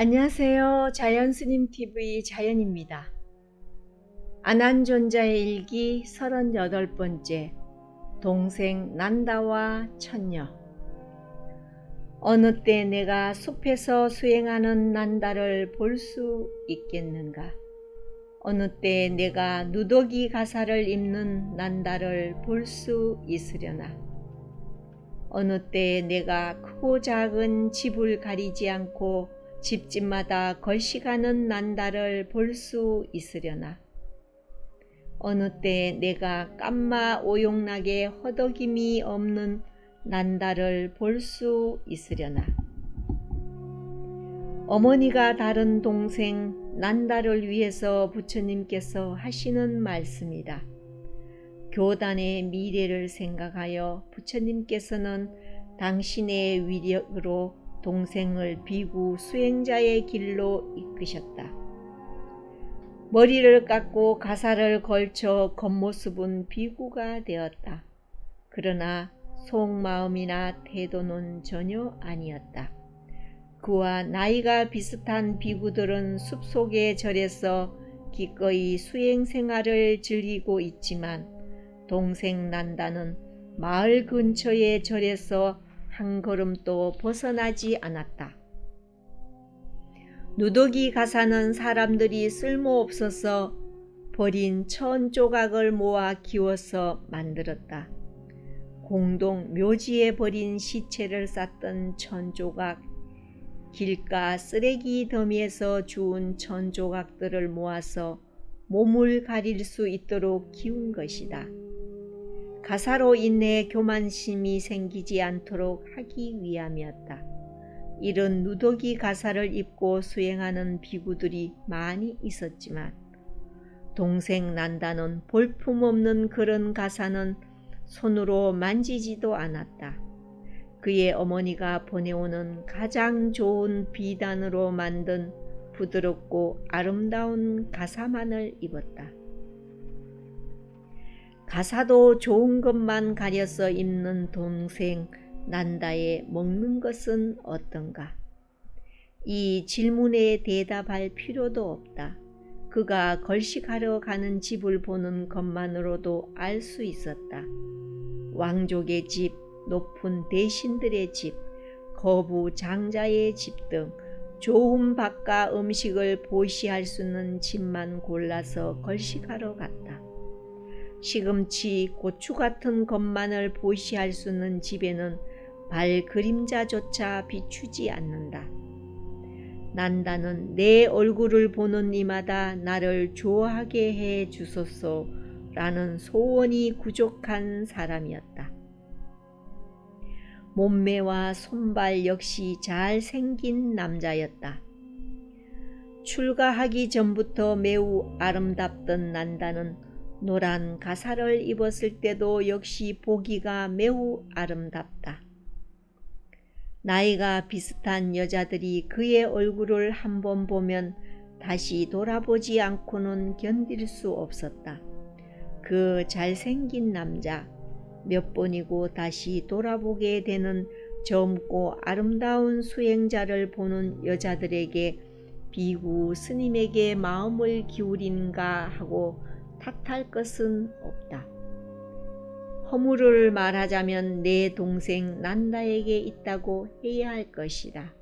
안녕하세요. 자연스님TV 자연입니다. 안한존자의 일기 38번째 동생 난다와 천녀. 어느 때 내가 숲에서 수행하는 난다를 볼 수 있겠는가? 어느 때 내가 누더기 가사를 입는 난다를 볼 수 있으려나? 어느 때 내가 크고 작은 집을 가리지 않고 집집마다 걸식하는 난다를 볼 수 있으려나? 어느 때 내가 깜마 오용락에 허덕임이 없는 난다를 볼 수 있으려나? 어머니가 다른 동생 난다를 위해서 부처님께서 하시는 말씀이다. 교단의 미래를 생각하여 부처님께서는 당신의 위력으로 동생을 비구 수행자의 길로 이끄셨다. 머리를 깎고 가사를 걸쳐 겉모습은 비구가 되었다. 그러나 속마음이나 태도는 전혀 아니었다. 그와 나이가 비슷한 비구들은 숲속의 절에서 기꺼이 수행생활을 즐기고 있지만 동생 난다는 마을 근처의 절에서 한 걸음도 벗어나지 않았다. 누더기 가사는 사람들이 쓸모없어서 버린 천 조각을 모아 기워서 만들었다. 공동 묘지에 버린 시체를 쌌던 천 조각, 길가 쓰레기 더미에서 주운 천 조각들을 모아서 몸을 가릴 수 있도록 기운 것이다. 가사로 인해 교만심이 생기지 않도록 하기 위함이었다. 이런 누더기 가사를 입고 수행하는 비구들이 많이 있었지만 동생 난다는 볼품없는 그런 가사는 손으로 만지지도 않았다. 그의 어머니가 보내오는 가장 좋은 비단으로 만든 부드럽고 아름다운 가사만을 입었다. 가사도 좋은 것만 가려서 입는 동생 난다의 먹는 것은 어떤가? 이 질문에 대답할 필요도 없다. 그가 걸식하러 가는 집을 보는 것만으로도 알 수 있었다. 왕족의 집, 높은 대신들의 집, 거부 장자의 집 등 좋은 밥과 음식을 보시할 수 있는 집만 골라서 걸식하러 갔다. 시금치, 고추 같은 것만을 보시할 수 있는 집에는 발 그림자조차 비추지 않는다. 난다는 내 얼굴을 보는 이마다 나를 좋아하게 해 주소서 라는 소원이 부족한 사람이었다. 몸매와 손발 역시 잘생긴 남자였다. 출가하기 전부터 매우 아름답던 난다는 노란 가사를 입었을 때도 역시 보기가 매우 아름답다. 나이가 비슷한 여자들이 그의 얼굴을 한번 보면 다시 돌아보지 않고는 견딜 수 없었다. 그 잘생긴 남자, 몇 번이고 다시 돌아보게 되는 젊고 아름다운 수행자를 보는 여자들에게 비구 스님에게 마음을 기울인가 하고 탓할 것은 없다. 허물을 말하자면 내 동생 난다에게 있다고 해야 할 것이다.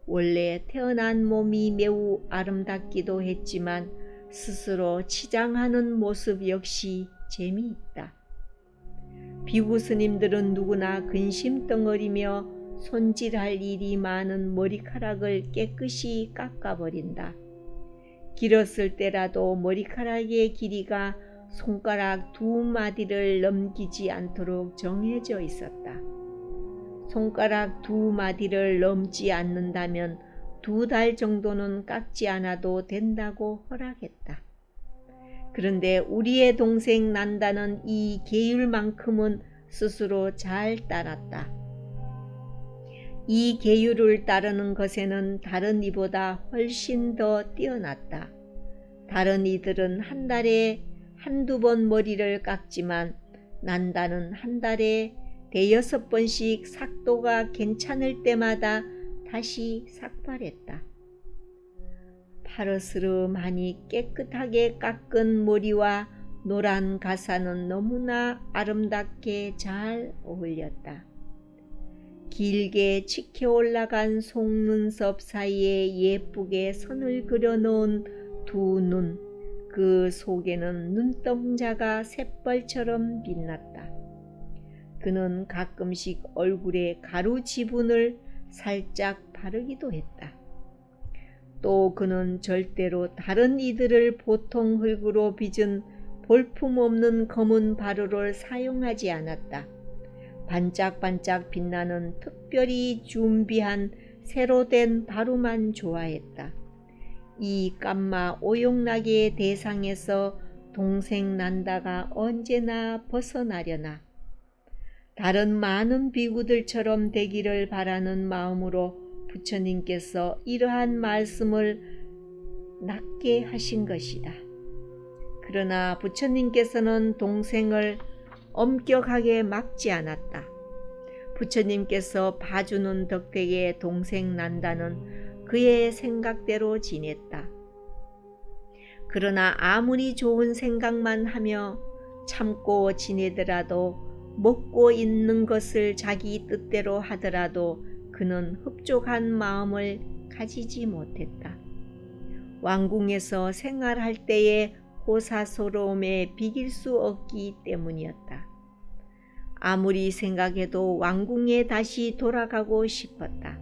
원래 태어난 몸이 매우 아름답기도 했지만 스스로 치장하는 모습 역시 재미있다. 비구 스님들은 누구나 근심덩어리며 손질할 일이 많은 머리카락을 깨끗이 깎아버린다. 길었을 때라도 머리카락의 길이가 손가락 2마디를 넘기지 않도록 정해져 있었다. 손가락 2마디를 넘지 않는다면 2달 정도는 깎지 않아도 된다고 허락했다. 그런데 우리의 동생 난다는 이 계율만큼은 스스로 잘 따랐다. 이 계율을 따르는 것에는 다른 이보다 훨씬 더 뛰어났다. 다른 이들은 한 달에 한두 번 머리를 깎지만 난다는 한 달에 5-6번씩 삭도가 괜찮을 때마다 다시 삭발 폭발했다. 파르스름하니 깨끗하게 깎은 머리와 노란 가사는 너무나 아름답게 잘 어울렸다. 길게 치켜 올라간 속눈썹 사이에 예쁘게 선을 그려놓은 두 눈, 그 속에는 눈동자가 샛벌처럼 빛났다. 그는 가끔씩 얼굴에 가루 지분을 살짝 바르기도 했다. 또 그는 절대로 다른 이들을 보통 흙으로 빚은 볼품없는 검은 바루를 사용하지 않았다. 반짝반짝 빛나는 특별히 준비한 새로 된 바루만 좋아했다. 이 깜마 오용락의 대상에서 동생 난다가 언제나 벗어나려나. 다른 많은 비구들처럼 되기를 바라는 마음으로 부처님께서 이러한 말씀을 낮게 하신 것이다. 그러나 부처님께서는 동생을 엄격하게 막지 않았다. 부처님께서 봐주는 덕택에 동생 난다는 그의 생각대로 지냈다. 그러나 아무리 좋은 생각만 하며 참고 지내더라도 먹고 있는 것을 자기 뜻대로 하더라도 그는 흡족한 마음을 가지지 못했다. 왕궁에서 생활할 때의 호사스러움에 비길 수 없기 때문이었다. 아무리 생각해도 왕궁에 다시 돌아가고 싶었다.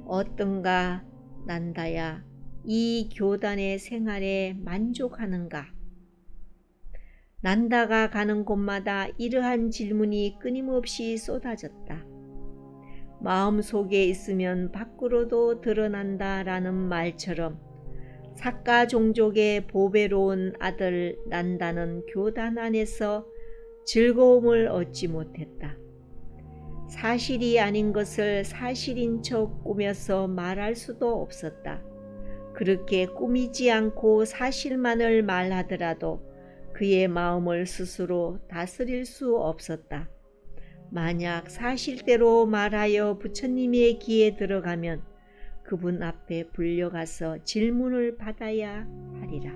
어떤가 난다야, 이 교단의 생활에 만족하는가? 난다가 가는 곳마다 이러한 질문이 끊임없이 쏟아졌다. 마음속에 있으면 밖으로도 드러난다라는 말처럼 삭가 종족의 보배로운 아들 난다는 교단 안에서 즐거움을 얻지 못했다. 사실이 아닌 것을 사실인 척 꾸며서 말할 수도 없었다. 그렇게 꾸미지 않고 사실만을 말하더라도 그의 마음을 스스로 다스릴 수 없었다. 만약 사실대로 말하여 부처님의 귀에 들어가면 그분 앞에 불려가서 질문을 받아야 하리라.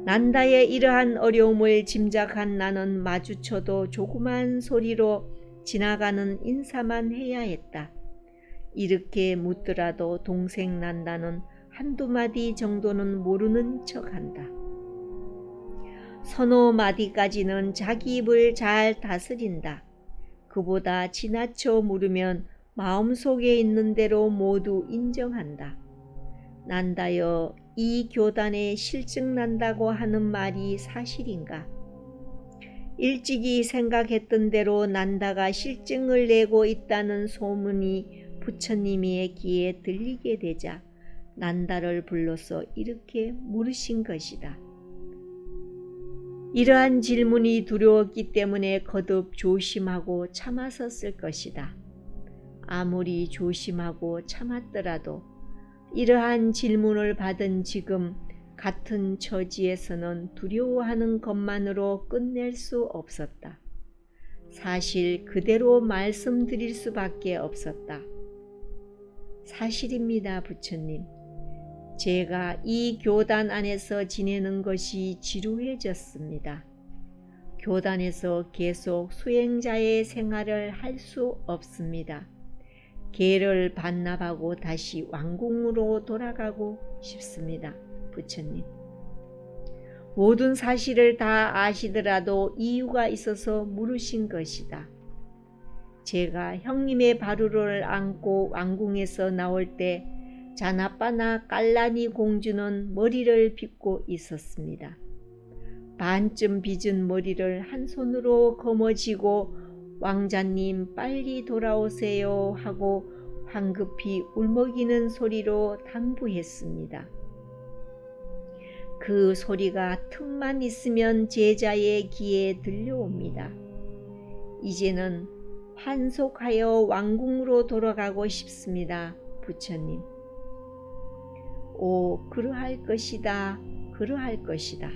난다의 이러한 어려움을 짐작한 나는 마주쳐도 조그만 소리로 지나가는 인사만 해야 했다. 이렇게 묻더라도 동생 난다는 한두 마디 정도는 모르는 척한다. 서너 마디까지는 자기 입을 잘 다스린다. 그보다 지나쳐 물으면 마음속에 있는 대로 모두 인정한다. 난다여, 이 교단에 실증 난다고 하는 말이 사실인가? 일찍이 생각했던 대로 난다가 실증을 내고 있다는 소문이 부처님의 귀에 들리게 되자 난다를 불러서 이렇게 물으신 것이다. 이러한 질문이 두려웠기 때문에 거듭 조심하고 참았었을 것이다. 아무리 조심하고 참았더라도 이러한 질문을 받은 지금 같은 처지에서는 두려워하는 것만으로 끝낼 수 없었다. 사실 그대로 말씀드릴 수밖에 없었다. 사실입니다, 부처님. 제가 이 교단 안에서 지내는 것이 지루해졌습니다. 교단에서 계속 수행자의 생활을 할 수 없습니다. 계를 반납하고 다시 왕궁으로 돌아가고 싶습니다, 부처님. 모든 사실을 다 아시더라도 이유가 있어서 물으신 것이다. 제가 형님의 바루를 안고 왕궁에서 나올 때 자나빠나 깔라니 공주는 머리를 빗고 있었습니다. 반쯤 빗은 머리를 한 손으로 거머쥐고 왕자님 빨리 돌아오세요 하고 황급히 울먹이는 소리로 당부했습니다. 그 소리가 틈만 있으면 제자의 귀에 들려옵니다. 이제는 환속하여 왕궁으로 돌아가고 싶습니다, 부처님. 오, 그러할 것이다, 그러할 것이다.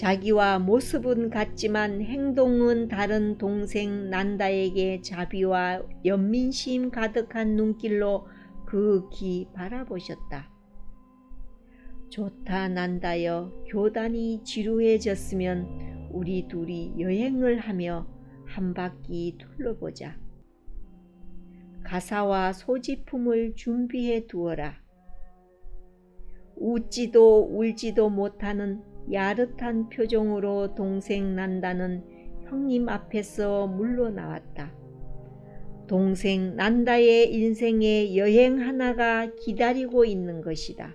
자기와 모습은 같지만 행동은 다른 동생 난다에게 자비와 연민심 가득한 눈길로 극히 바라보셨다. 좋다 난다여, 교단이 지루해졌으면 우리 둘이 여행을 하며 한 바퀴 둘러보자. 가사와 소지품을 준비해 두어라. 웃지도 울지도 못하는 야릇한 표정으로 동생 난다는 형님 앞에서 물러나왔다. 동생 난다의 인생에 여행 하나가 기다리고 있는 것이다.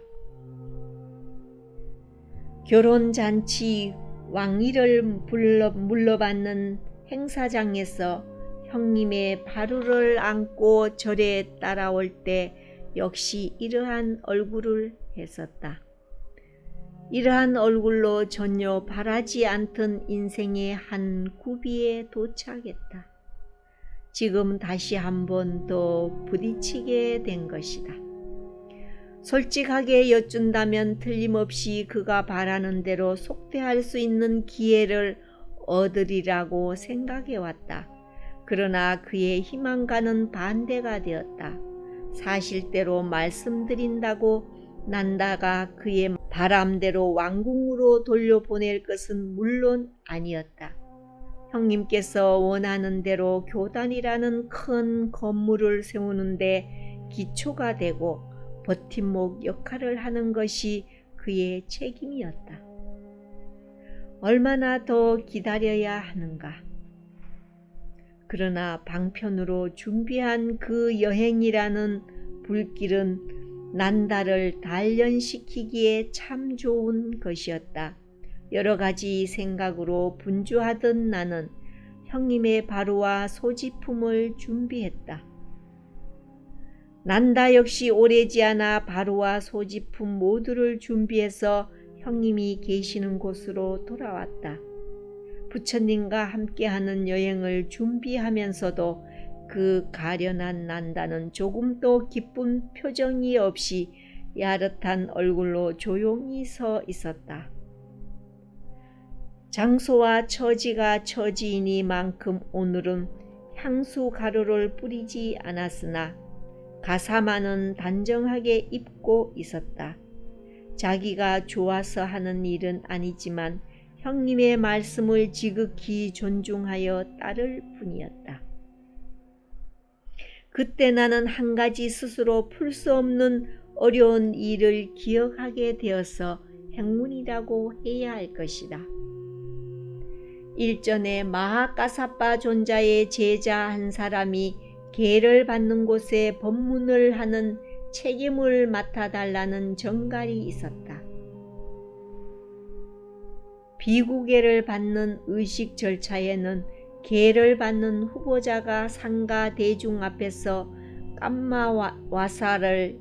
결혼잔치 왕위를 물러받는 행사장에서 형님의 바루를 안고 절에 따라올 때 역시 이러한 얼굴을 했었다. 이러한 얼굴로 전혀 바라지 않던 인생의 한 구비에 도착했다. 지금 다시 한 번 더 부딪히게 된 것이다. 솔직하게 여쭌다면 틀림없이 그가 바라는 대로 속죄할 수 있는 기회를 얻으리라고 생각해왔다. 그러나 그의 희망과는 반대가 되었다. 사실대로 말씀드린다고 난다가 그의 바람대로 왕궁으로 돌려보낼 것은 물론 아니었다. 형님께서 원하는 대로 교단이라는 큰 건물을 세우는데 기초가 되고 버팀목 역할을 하는 것이 그의 책임이었다. 얼마나 더 기다려야 하는가. 그러나 방편으로 준비한 그 여행이라는 불길은 난다를 단련시키기에 참 좋은 것이었다. 여러 가지 생각으로 분주하던 나는 형님의 바루와 소지품을 준비했다. 난다 역시 오래지 않아 바루와 소지품 모두를 준비해서 형님이 계시는 곳으로 돌아왔다. 부처님과 함께하는 여행을 준비하면서도 그 가련한 난다는 조금도 기쁜 표정이 없이 야릇한 얼굴로 조용히 서 있었다. 장소와 처지가 처지이니만큼 오늘은 향수 가루를 뿌리지 않았으나 가사만은 단정하게 입고 있었다. 자기가 좋아서 하는 일은 아니지만 형님의 말씀을 지극히 존중하여 따를 뿐이었다. 그때 나는 한 가지 스스로 풀 수 없는 어려운 일을 기억하게 되어서 행운이라고 해야 할 것이다. 일전에 마하가사파 존자의 제자 한 사람이 계를 받는 곳에 법문을 하는 책임을 맡아달라는 정갈이 있었다. 비구계를 받는 의식 절차에는 계를 받는 후보자가 상가 대중 앞에서 깜마와사를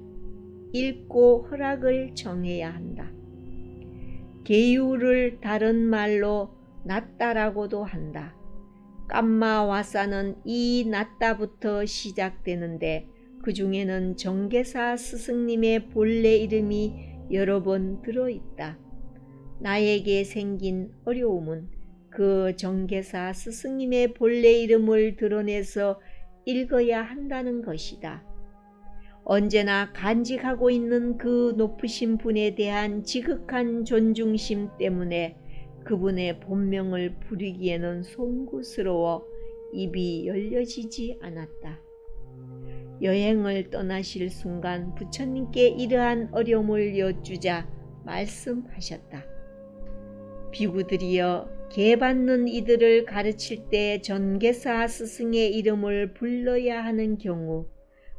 읽고 허락을 정해야 한다. 계유를 다른 말로 낫다라고도 한다. 깜마와사는 이 낫다부터 시작되는데 그 중에는 정계사 스승님의 본래 이름이 여러 번 들어있다. 나에게 생긴 어려움은 그 정계사 스승님의 본래 이름을 드러내서 읽어야 한다는 것이다. 언제나 간직하고 있는 그 높으신 분에 대한 지극한 존중심 때문에 그분의 본명을 부르기에는 송구스러워 입이 열려지지 않았다. 여행을 떠나실 순간 부처님께 이러한 어려움을 여쭈자 말씀하셨다. 비구들이여, 계 받는 이들을 가르칠 때 전계사 스승의 이름을 불러야 하는 경우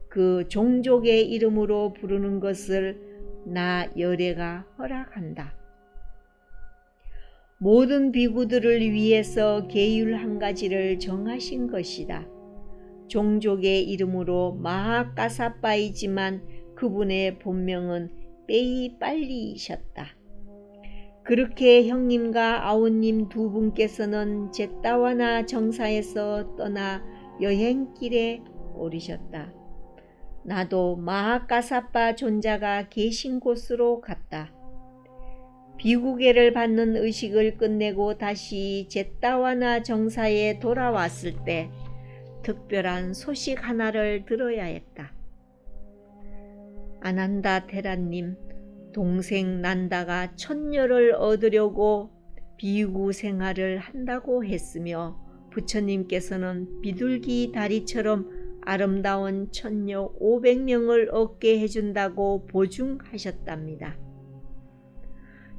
그 종족의 이름으로 부르는 것을 나 열애가 허락한다. 모든 비구들을 위해서 계율 한 가지를 정하신 것이다. 종족의 이름으로 마하가사파이지만 그분의 본명은 빼이빨리이셨다. 그렇게 형님과 아우님 두 분께서는 젝다와나 정사에서 떠나 여행길에 오르셨다. 나도 마하가사파 존자가 계신 곳으로 갔다. 비구계를 받는 의식을 끝내고 다시 잿다와나 정사에 돌아왔을 때 특별한 소식 하나를 들어야 했다. 아난다 테라님, 동생 난다가 천녀를 얻으려고 비구 생활을 한다고 했으며 부처님께서는 비둘기 다리처럼 아름다운 천녀 500명을 얻게 해준다고 보증하셨답니다.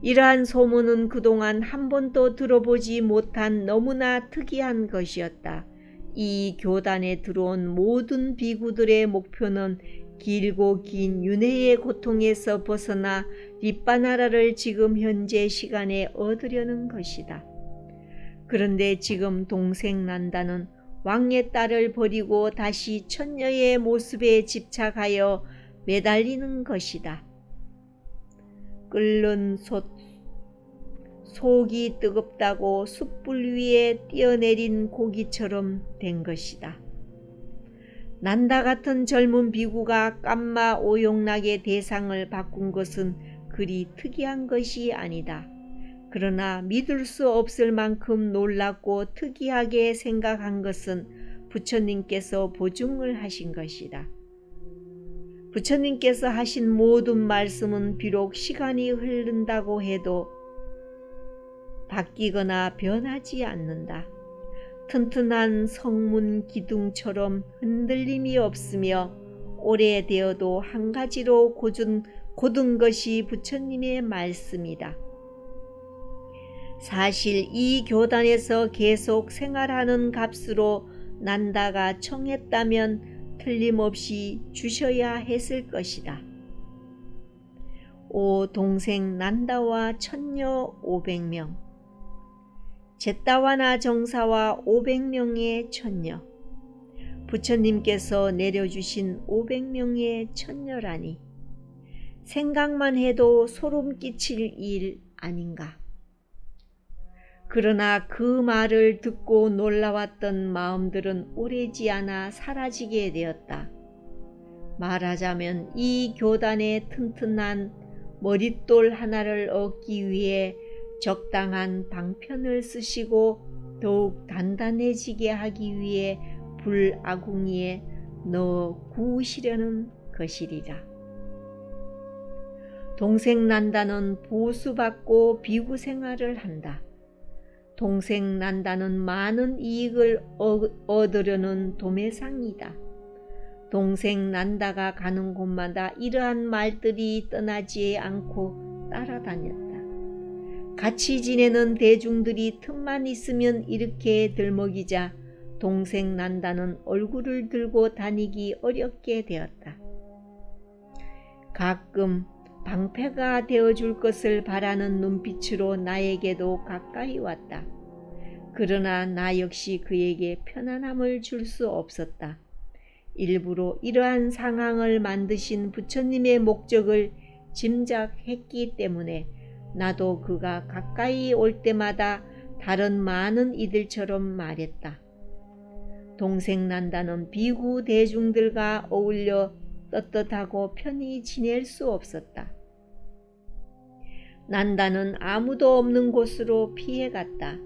이러한 소문은 그동안 한 번도 들어보지 못한 너무나 특이한 것이었다. 이 교단에 들어온 모든 비구들의 목표는 길고 긴 윤회의 고통에서 벗어나 립바나라를 지금 현재 시간에 얻으려는 것이다. 그런데 지금 동생 난다는 왕의 딸을 버리고 다시 천녀의 모습에 집착하여 매달리는 것이다. 끓는 속이 뜨겁다고 숯불 위에 뛰어내린 고기처럼 된 것이다. 난다 같은 젊은 비구가 깜마 오용락의 대상을 바꾼 것은 그리 특이한 것이 아니다. 그러나 믿을 수 없을 만큼 놀랍고 특이하게 생각한 것은 부처님께서 보증을 하신 것이다. 부처님께서 하신 모든 말씀은 비록 시간이 흐른다고 해도 바뀌거나 변하지 않는다. 튼튼한 성문 기둥처럼 흔들림이 없으며 오래되어도 한 가지로 고든 것이 부처님의 말씀이다. 사실 이 교단에서 계속 생활하는 값으로 난다가 청했다면 틀림없이 주셔야 했을 것이다. 오 동생 난다와 천녀 500명, 잿다와나 정사와 500명의 천녀, 부처님께서 내려주신 500명의 천녀라니 생각만 해도 소름 끼칠 일 아닌가. 그러나 그 말을 듣고 놀라웠던 마음들은 오래지 않아 사라지게 되었다. 말하자면 이 교단의 튼튼한 머릿돌 하나를 얻기 위해 적당한 방편을 쓰시고 더욱 단단해지게 하기 위해 불아궁이에 넣어 구우시려는 것이리라. 동생 난다는 보수받고 비구 생활을 한다. 동생 난다는 많은 이익을 얻으려는 도매상이다. 동생 난다가 가는 곳마다 이러한 말들이 떠나지 않고 따라다녔다. 같이 지내는 대중들이 틈만 있으면 이렇게 들먹이자 동생 난다는 얼굴을 들고 다니기 어렵게 되었다. 가끔 방패가 되어줄 것을 바라는 눈빛으로 나에게도 가까이 왔다. 그러나 나 역시 그에게 편안함을 줄 수 없었다. 일부러 이러한 상황을 만드신 부처님의 목적을 짐작했기 때문에 나도 그가 가까이 올 때마다 다른 많은 이들처럼 말했다. 동생 난다는 비구 대중들과 어울려 떳떳하고 편히 지낼 수 없었다. 난다는 아무도 없는 곳으로 피해갔다.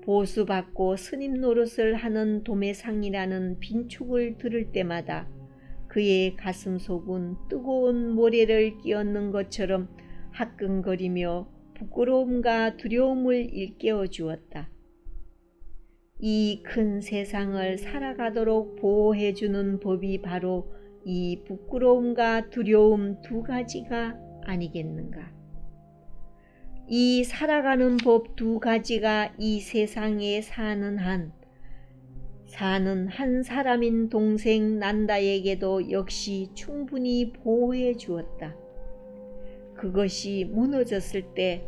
보수받고 스님 노릇을 하는 도매상이라는 빈축을 들을 때마다 그의 가슴속은 뜨거운 모래를 끼얹는 것처럼 화끈거리며 부끄러움과 두려움을 일깨워 주었다. 이 큰 세상을 살아가도록 보호해주는 법이 바로 이 부끄러움과 두려움 두 가지가 아니겠는가. 이 살아가는 법 두 가지가 이 세상에 사는 한 사람인 동생 난다에게도 역시 충분히 보호해 주었다. 그것이 무너졌을 때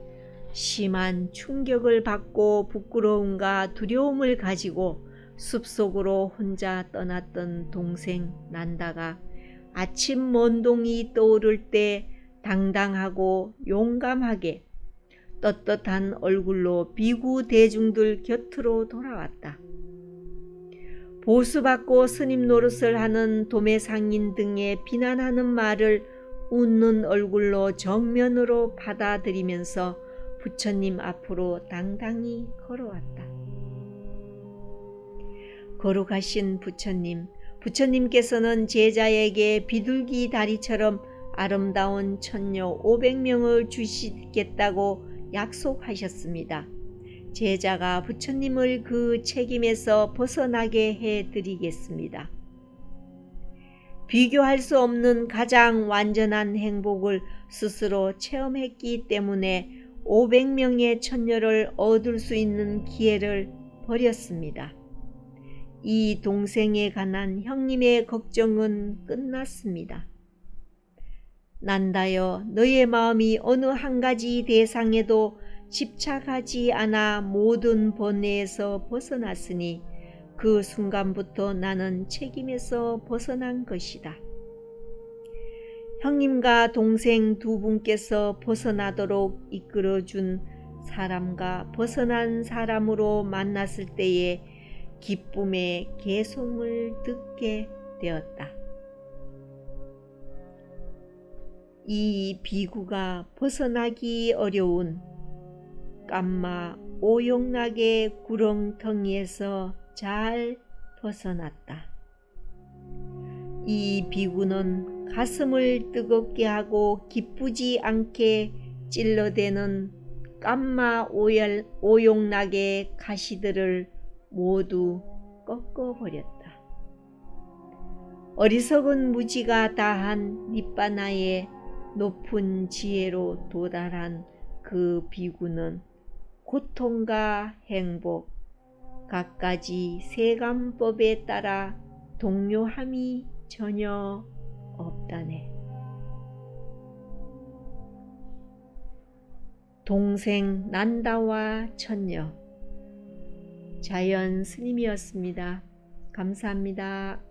심한 충격을 받고 부끄러움과 두려움을 가지고 숲속으로 혼자 떠났던 동생 난다가 아침 먼동이 떠오를 때 당당하고 용감하게 떳떳한 얼굴로 비구 대중들 곁으로 돌아왔다. 보수받고 스님 노릇을 하는 도매상인 등의 비난하는 말을 웃는 얼굴로 정면으로 받아들이면서 부처님 앞으로 당당히 걸어왔다. 걸어가신 부처님께서는 제자에게 비둘기 다리처럼 아름다운 처녀 500명을 주시겠다고 약속하셨습니다. 제자가 부처님을 그 책임에서 벗어나게 해드리겠습니다. 비교할 수 없는 가장 완전한 행복을 스스로 체험했기 때문에 500명의 처녀를 얻을 수 있는 기회를 버렸습니다. 이 동생에 관한 형님의 걱정은 끝났습니다. 난다여 너의 마음이 어느 한 가지 대상에도 집착하지 않아 모든 번뇌에서 벗어났으니 그 순간부터 나는 책임에서 벗어난 것이다. 형님과 동생 두 분께서 벗어나도록 이끌어준 사람과 벗어난 사람으로 만났을 때에 기쁨의 개송을 듣게 되었다. 이 비구가 벗어나기 어려운 깜마 오용락의 구렁텅이에서 잘 벗어났다. 이 비구는 가슴을 뜨겁게 하고 기쁘지 않게 찔러대는 깜마 오용락의 가시들을 모두 꺾어버렸다. 어리석은 무지가 다한 니빠나의 높은 지혜로 도달한 그 비구는 고통과 행복, 갖가지 세간법에 따라 동요함이 전혀 없다네. 동생 난다와 천녀 자연 스님이었습니다. 감사합니다.